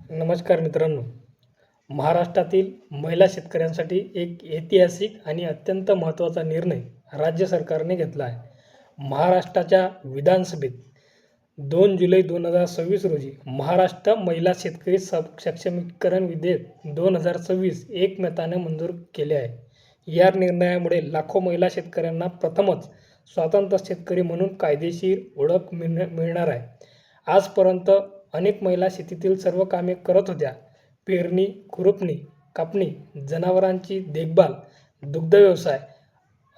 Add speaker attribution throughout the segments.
Speaker 1: नमस्कार मित्रांनो. महाराष्ट्रातील महिला शेतकऱ्यांसाठी एक ऐतिहासिक आणि अत्यंत महत्त्वाचा निर्णय राज्य सरकारने घेतला आहे. महाराष्ट्राच्या विधानसभेत 2 जुलै 2026 रोजी महाराष्ट्र महिला शेतकरी सक्षमीकरण विधेयक 2026 एकमताने मंजूर केले आहे. या निर्णयामुळे लाखो महिला शेतकऱ्यांना प्रथमच स्वतंत्र शेतकरी म्हणून कायदेशीर ओळख मिळणार आहे. आजपर्यंत अनेक महिला शेतीतील सर्व कामे करत होत्या. पेरणी, खुरपणी, कापणी, जनावरांची देखभाल, दुग्ध व्यवसाय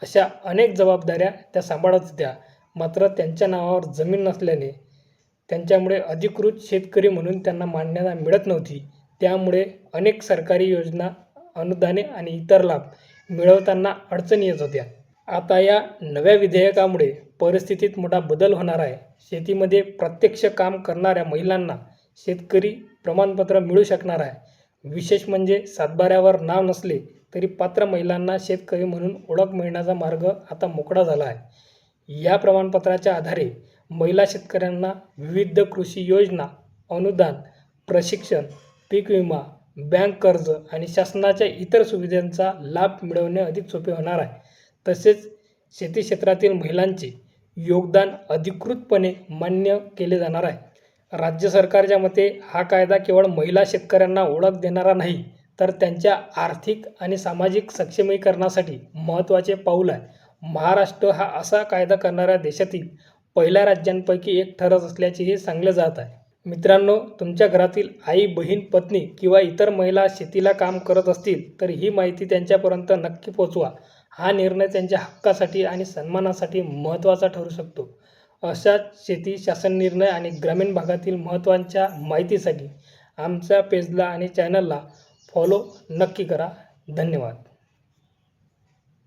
Speaker 1: अशा अनेक जबाबदाऱ्या त्या सांभाळत होत्या. मात्र त्यांच्या नावावर जमीन नसल्याने त्यांच्यामुळे अधिकृत शेतकरी म्हणून त्यांना मान्यता मिळत नव्हती. त्यामुळे अनेक सरकारी योजना, अनुदाने आणि इतर लाभ मिळवताना अडचणी येत होत्या. आता या नव्या विधेयकामुळे परिस्थितीत मोठा बदल होणार आहे. शेतीमध्ये प्रत्यक्ष काम करणाऱ्या महिलांना शेतकरी प्रमाणपत्र मिळू शकणार आहे. विशेष म्हणजे सातबाऱ्यावर नाव नसले तरी पात्र महिलांना शेतकरी म्हणून ओळख मिळण्याचा मार्ग आता मोकळा झाला आहे. या प्रमाणपत्राच्या आधारे महिला शेतकऱ्यांना विविध कृषी योजना, अनुदान, प्रशिक्षण, पीक विमा, बँक कर्ज आणि शासनाच्या इतर सुविधांचा लाभ मिळवणे अधिक सोपे होणार आहे. तसेच शेती क्षेत्रातील महिलांचे योगदान अधिकृतपणे मान्य केले जाणार आहे. राज्य सरकारच्या मते हा कायदा केवळ महिला शेतकऱ्यांना ओळख देणारा नाही, तर त्यांच्या आर्थिक आणि सामाजिक सक्षमीकरणासाठी महत्त्वाचे पाऊल आहे. महाराष्ट्र हा असा कायदा करणाऱ्या देशातील पहिल्या राज्यांपैकी एक ठरत असल्याचेही सांगले जात आहे. मित्रांनो, तुमच्या घरातील आई, बहीण, पत्नी किंवा इतर महिला शेतीला काम करत असतील तर ही माहिती त्यांच्यापर्यंत नक्की पोहोचवा. हा निर्णय त्यांच्या हक्कासाठी आणि सन्मानासाठी महत्त्वाचा ठरू शकतो. अशाच शेती, शासन निर्णय आणि ग्रामीण भागातील महत्त्वाच्या माहितीसाठी आमच्या पेजला आणि चॅनलला फॉलो नक्की करा. धन्यवाद.